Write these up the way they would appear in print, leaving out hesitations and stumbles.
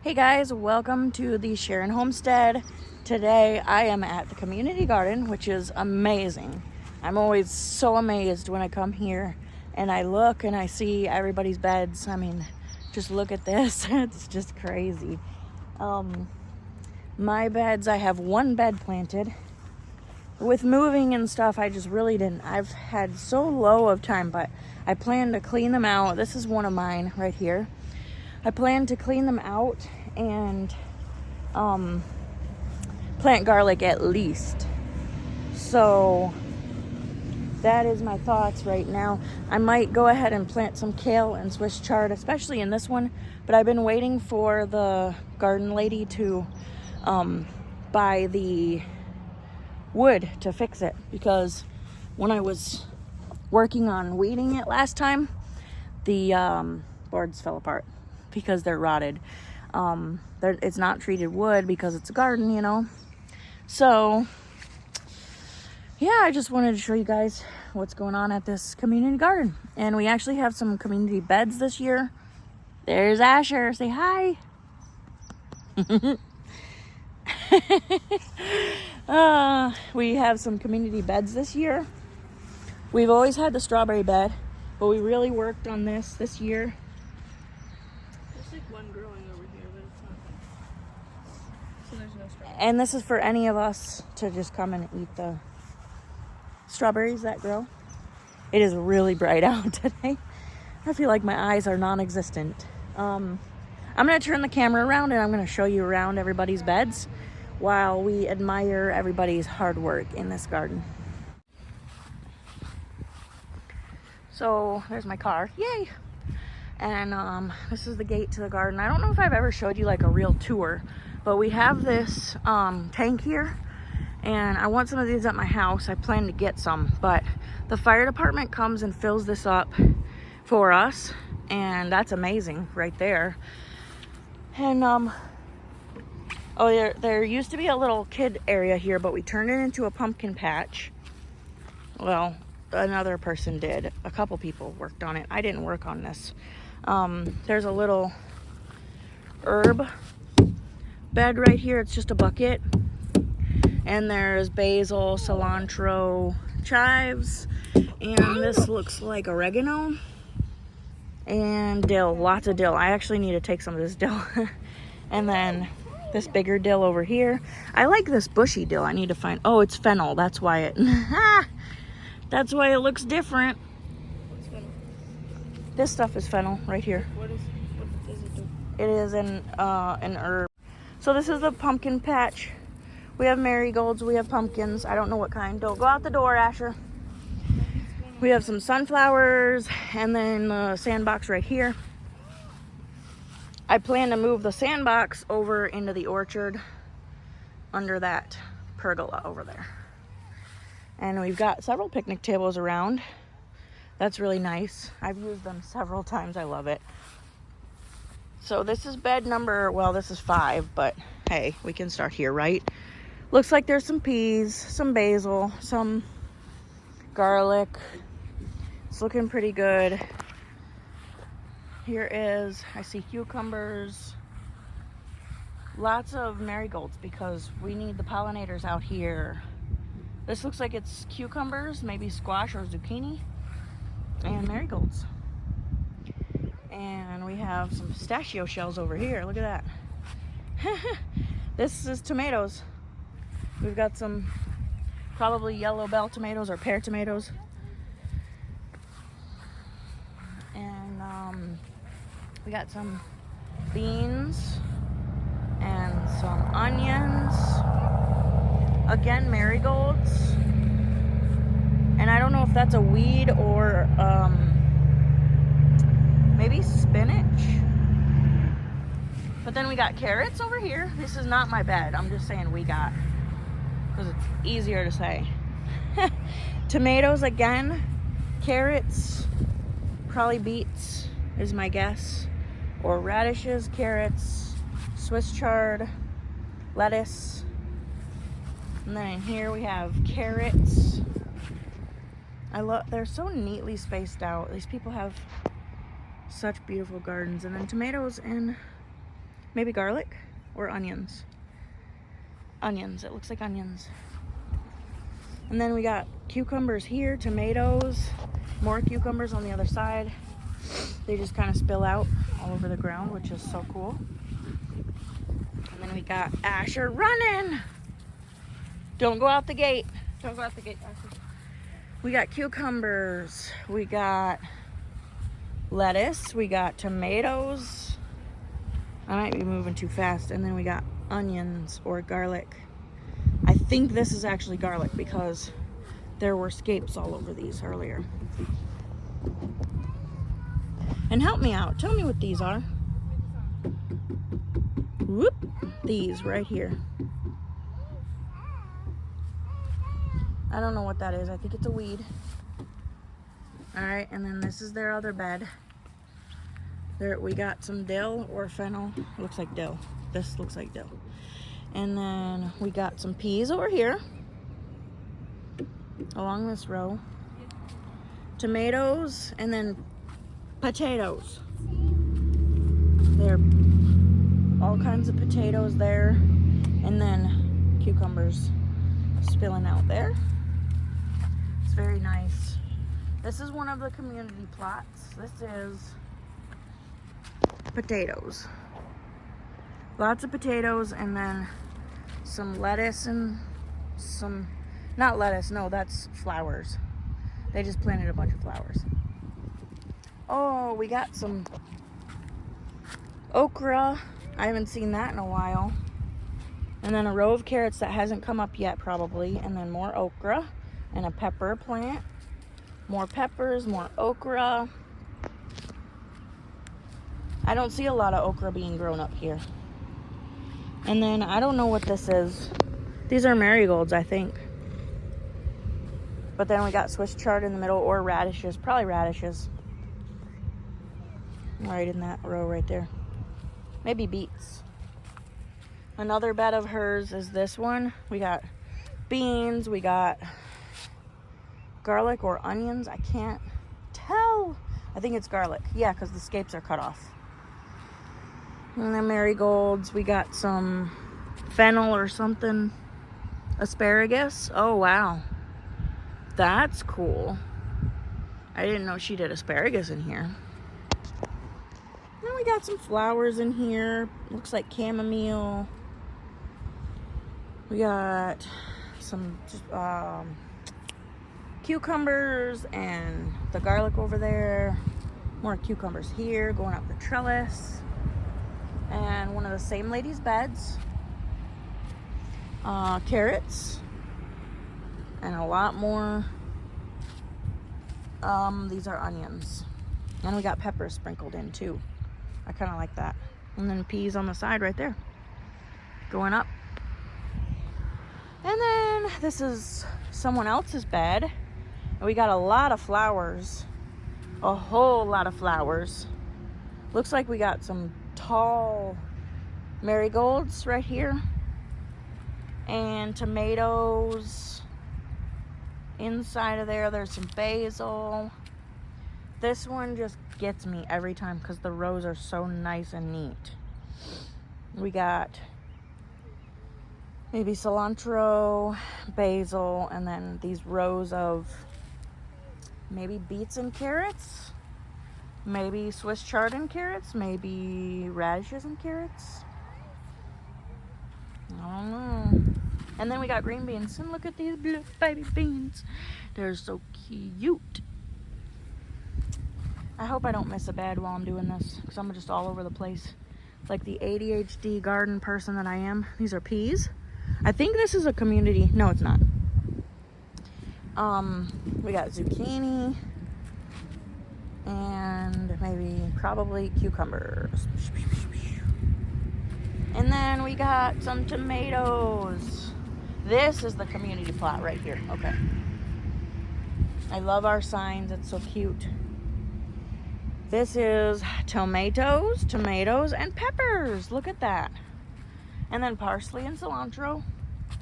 Hey guys, welcome to the Sharon Homestead. Today I am at the community garden, which is amazing. I'm always so amazed when I come here and I look and I see everybody's beds. I mean, just look at this. It's just crazy. My beds, I have one bed planted. With moving and stuff, I just really didn't. I've had so low of time, but I plan to clean them out. This is one of mine right here. I plan to clean them out and plant garlic at least. So that is my thoughts right now. I might go ahead and plant some kale and Swiss chard, especially in this one. But I've been waiting for the garden lady to buy the wood to fix it, because when I was working on weeding it last time, the boards fell apart because they're rotted. It's not treated wood because it's a garden, you know. So yeah, I just wanted to show you guys what's going on at this community garden. And we actually have some community beds this year. There's Asher, say hi. We have some community beds this year. We've always had the strawberry bed, but we really worked on this year. There's like one growing over here, but it's not big. So there's no strawberries. And this is for any of us to just come and eat the strawberries that grow. It is really bright out today. I feel like my eyes are non-existent. I'm going to turn the camera around and I'm going to show you around everybody's beds while we admire everybody's hard work in this garden. So there's my car. Yay! And this is the gate to the garden. I don't know if I've ever showed you like a real tour, but we have this tank here, and I want some of these at my house. I plan to get some, but the fire department comes and fills this up for us, and that's amazing right there. And there used to be a little kid area here, but we turned it into a pumpkin patch. Well, another person did. A couple people worked on it. I didn't work on this. There's a little herb bed right here. It's just a bucket. And there's basil, cilantro, chives. And this looks like oregano. And dill. Lots of dill. I actually need to take some of this dill. And then this bigger dill over here. I like this bushy dill. I need to find... Oh, it's fennel. That's why it... That's why it looks different. What's fennel? This stuff is fennel right here. What does it do? It is an herb. So this is the pumpkin patch. We have marigolds. We have pumpkins. I don't know what kind. Don't go out the door, Asher. We have some sunflowers and then the sandbox right here. I plan to move the sandbox over into the orchard under that pergola over there. And we've got several picnic tables around. That's really nice. I've used them several times. I love it. So this is bed number, well, this is 5, but hey, we can start here, right? Looks like there's some peas, some basil, some garlic. It's looking pretty good. Here is, I see cucumbers, lots of marigolds because we need the pollinators out here. This looks like it's cucumbers, maybe squash or zucchini, and marigolds. And we have some pistachio shells over here. Look at that. This is tomatoes. We've got some probably yellow bell tomatoes or pear tomatoes. And we got some beans and some onions. Again, marigolds. And I don't know if that's a weed or maybe spinach. But then we got carrots over here. This is not my bed. I'm just saying we got, because it's easier to say. Tomatoes again. Carrots. Probably beets is my guess. Or radishes, carrots, Swiss chard, lettuce. And then in here we have carrots. They're so neatly spaced out. These people have such beautiful gardens. And then tomatoes and Maybe garlic or onions. Onions, it looks like onions. And then we got cucumbers here, tomatoes, more cucumbers on the other side. They just kind of spill out all over the ground, which is so cool. And then we got Asher running. Don't go out the gate. Don't go out the gate, Asher. We got cucumbers. We got lettuce. We got tomatoes. I might be moving too fast. And then we got onions or garlic. I think this is actually garlic because there were scapes all over these earlier. And help me out. Tell me what these are. Whoop. These right here. I don't know what that is. I think it's a weed. Alright, and then this is their other bed. There we got some dill or fennel. It looks like dill. This looks like dill. And then we got some peas over here along this row. Tomatoes and then potatoes. There are all kinds of potatoes there. And then cucumbers spilling out there. It's very nice. This is one of the community plots. This is potatoes. Lots of potatoes and then some lettuce and some, not lettuce, no, that's flowers. They just planted a bunch of flowers. Oh, we got some okra. I haven't seen that in a while. And then a row of carrots that hasn't come up yet probably. And then more okra and a pepper plant. More peppers, more okra. I don't see a lot of okra being grown up here. And then I don't know what this is. These are marigolds, I think. But then we got Swiss chard in the middle or radishes. Probably radishes. Right in that row right there. Maybe beets. Another bed of hers is this one. We got beans. We got garlic or onions. I can't tell. I think it's garlic. Yeah, because the scapes are cut off. And then marigolds. We got some fennel or something. Asparagus. Oh, wow. That's cool. I didn't know she did asparagus in here. Then we got some flowers in here. Looks like chamomile. We got some cucumbers and the garlic over there. More cucumbers here going up the trellis. And one of the same lady's beds. Carrots. And a lot more. These are onions. And we got peppers sprinkled in too. I kind of like that. And then peas on the side right there. Going up. And then this is someone else's bed. And we got a lot of flowers. A whole lot of flowers. Looks like we got some tall marigolds right here. And tomatoes. Inside of there, there's some basil. This one just gets me every time because the rows are so nice and neat. We got maybe cilantro, basil, and then these rows of maybe beets and carrots. Maybe Swiss chard and carrots. Maybe radishes and carrots. I don't know. And then we got green beans. And look at these blue baby beans. They're so cute. I hope I don't miss a bed while I'm doing this, because I'm just all over the place. Like the ADHD garden person that I am. These are peas. I think this is a community. No, it's not. We got zucchini. And maybe probably cucumbers. And then we got some tomatoes. This is the community plot right here. Okay. I love our signs. It's so cute. This is tomatoes, and peppers. Look at that. And then parsley and cilantro.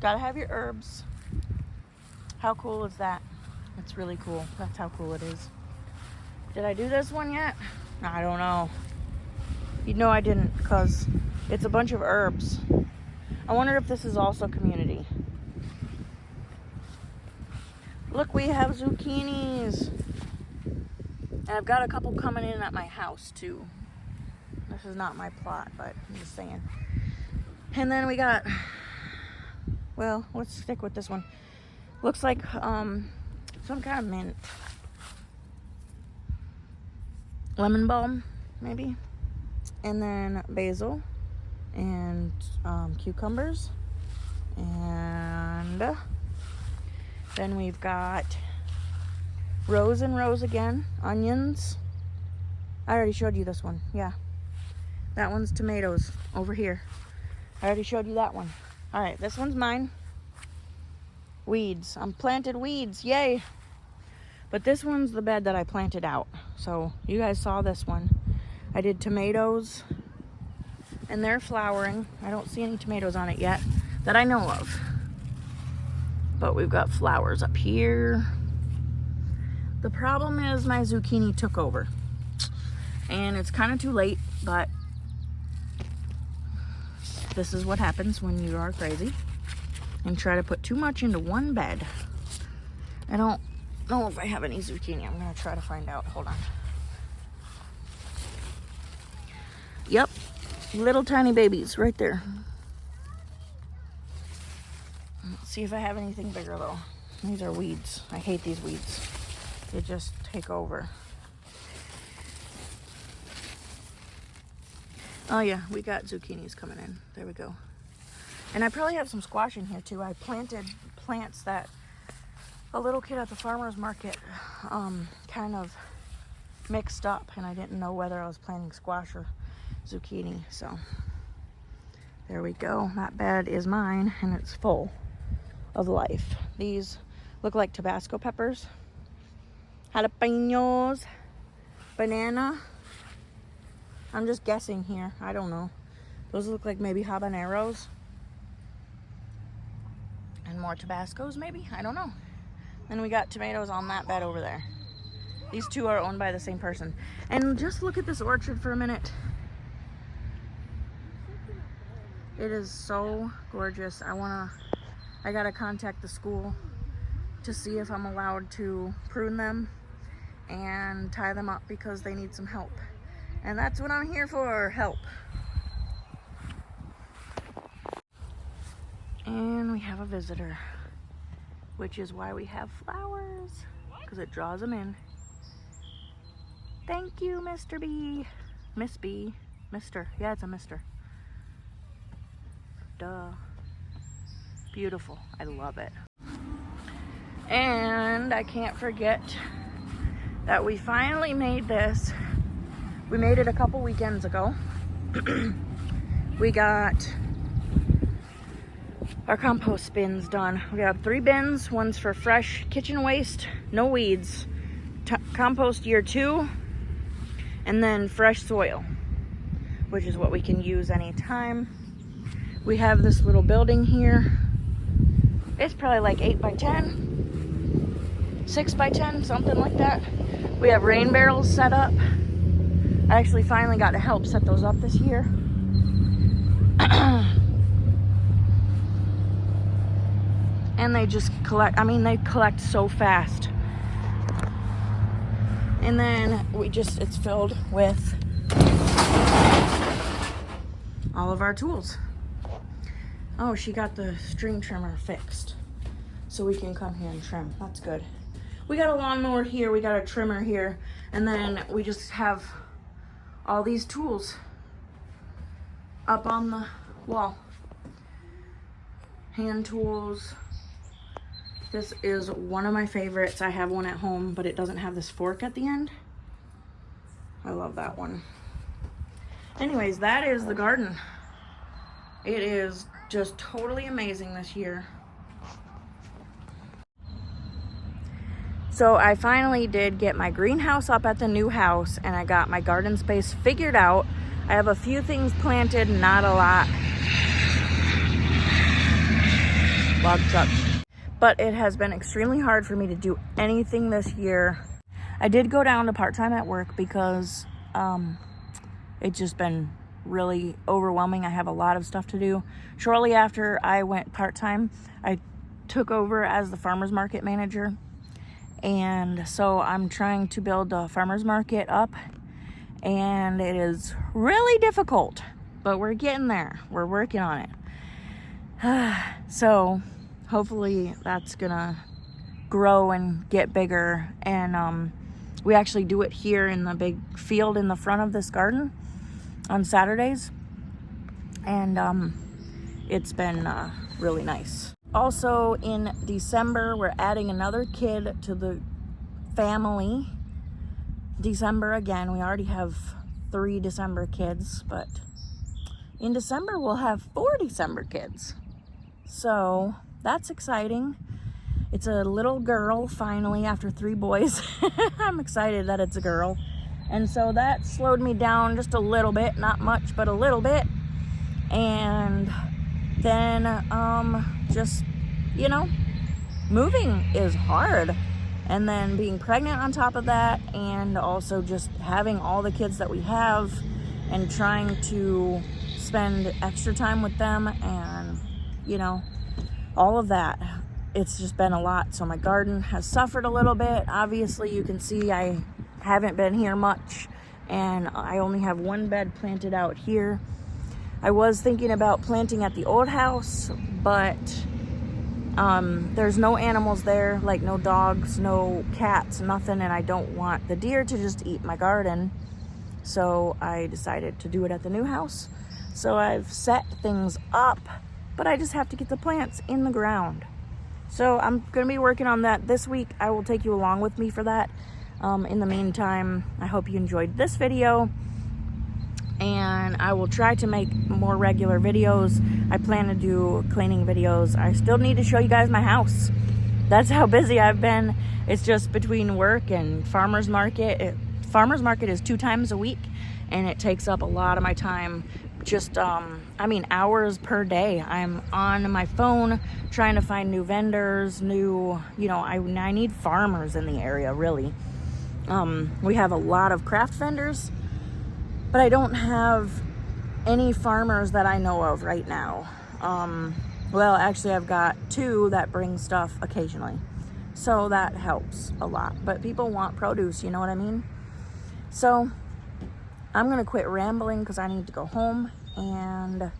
Gotta have your herbs. How cool is that? It's really cool. That's how cool it is. Did I do this one yet? I don't know. You know I didn't, because It's a bunch of herbs. I wonder if this is also community. Look, we have zucchinis. And I've got a couple coming in at my house too. This is not my plot, but I'm just saying. And then we got, well, let's stick with this one. Looks like some kind of mint. Lemon balm, maybe. And then basil and cucumbers. And then we've got rows and rows again, onions. I already showed you this one, yeah. That one's tomatoes over here. I already showed you that one. All right, this one's mine. Weeds, planted weeds, yay. But this one's the bed that I planted out. So you guys saw this one. I did tomatoes and they're flowering. I don't see any tomatoes on it yet that I know of. But we've got flowers up here. The problem is my zucchini took over. And it's kind of too late, but this is what happens when you are crazy and try to put too much into one bed. I don't know if I have any zucchini. I'm gonna try to find out. Hold on. Yep, little tiny babies right there. Let's see if I have anything bigger though. These are weeds. I hate these weeds. They just take over. Oh yeah, we got zucchinis coming in. There we go. And I probably have some squash in here too. I planted plants that a little kid at the farmer's market kind of mixed up, and I didn't know whether I was planting squash or zucchini. So there we go. That bed is mine and it's full of life. These look like Tabasco peppers, jalapenos, banana. I'm just guessing here. I don't know. Those look like maybe habaneros. And more Tabascos maybe? I don't know. Then we got tomatoes on that bed over there. These two are owned by the same person. And just look at this orchard for a minute. It is so gorgeous. I gotta contact the school to see if I'm allowed to prune them and tie them up because they need some help. And that's what I'm here for, help. And we have a visitor, which is why we have flowers, because it draws them in. Thank you, Mr. B. Miss B. Mr. Yeah, it's a Mr. Duh. Beautiful. I love it. And I can't forget that we finally made this. We made it a couple weekends ago. We got our compost bins done. We have 3 bins. One's for fresh kitchen waste, no weeds, compost year 2, and then fresh soil, which is what we can use anytime. We have this little building here. It's probably like 8 by 10, 6 by 10, something like that. We have rain barrels set up. I actually finally got to help set those up this year. And they just collect, they collect so fast. And then it's filled with all of our tools. Oh, she got the string trimmer fixed, so we can come here and trim. That's good. We got a lawnmower here, we got a trimmer here, and then we just have all these tools up on the wall. Hand tools. This is one of my favorites. I have one at home, but it doesn't have this fork at the end. I love that one. Anyways, that is the garden. It is just totally amazing this year. So I finally did get my greenhouse up at the new house, and I got my garden space figured out. I have a few things planted, not a lot. Log truck. But it has been extremely hard for me to do anything this year. I did go down to part-time at work because it's just been really overwhelming. I have a lot of stuff to do. Shortly after I went part-time, I took over as the farmer's market manager. And so I'm trying to build a farmer's market up, and it is really difficult, but we're getting there. We're working on it. So hopefully that's gonna grow and get bigger. And we actually do it here in the big field in the front of this garden on Saturdays. And it's been really nice. Also in December, we're adding another kid to the family. December again, we already have 3 December kids, but in December we'll have 4 December kids. So that's exciting. It's a little girl finally after 3 boys. I'm excited that it's a girl. And so that slowed me down just a little bit, not much, but a little bit. And then just, you know, moving is hard. And then being pregnant on top of that, and also just having all the kids that we have and trying to spend extra time with them, and, you know, all of that. It's just been a lot. So my garden has suffered a little bit. Obviously you can see I haven't been here much, and I only have 1 bed planted out here. I was thinking about planting at the old house, but there's no animals there, like no dogs, no cats, nothing, and I don't want the deer to just eat my garden. So I decided to do it at the new house. So I've set things up, but I just have to get the plants in the ground. So I'm going to be working on that this week. I will take you along with me for that. In the meantime, I hope you enjoyed this video, and I will try to make more regular videos. I plan to do cleaning videos. I still need to show you guys my house. That's how busy I've been. It's just between work and farmer's market. Farmer's market is 2 times a week, and it takes up a lot of my time. Just, hours per day. I'm on my phone trying to find new vendors, I need farmers in the area, really. We have a lot of craft vendors, but I don't have any farmers that I know of right now. Well, actually I've got 2 that bring stuff occasionally. So that helps a lot. But people want produce, you know what I mean? So I'm going to quit rambling because I need to go home and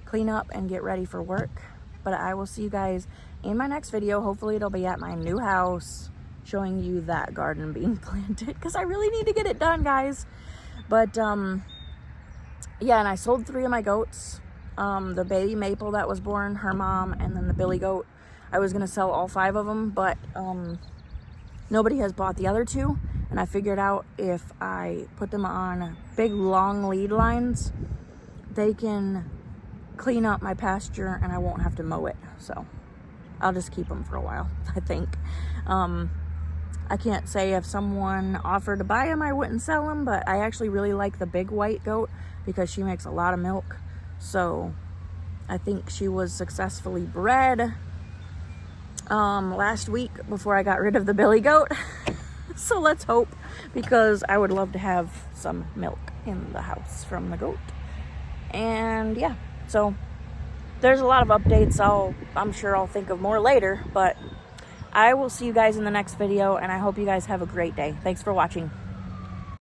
clean up and get ready for work. But I will see you guys in my next video. Hopefully it'll be at my new house, showing you that garden being planted, because I really need to get it done, guys. But yeah, and I sold 3 of my goats. The baby maple that was born, her mom, and then the billy goat. I was gonna sell all 5 of them, but nobody has bought the other 2. And I figured out if I put them on big long lead lines, they can clean up my pasture and I won't have to mow it. So I'll just keep them for a while, I think. I can't say if someone offered to buy them, I wouldn't sell them, but I actually really like the big white goat because she makes a lot of milk. So I think she was successfully bred last week before I got rid of the billy goat. So let's hope, because I would love to have some milk in the house from the goat. And yeah, so there's a lot of updates. I'm sure I'll think of more later, but I will see you guys in the next video, and I hope you guys have a great day. Thanks for watching.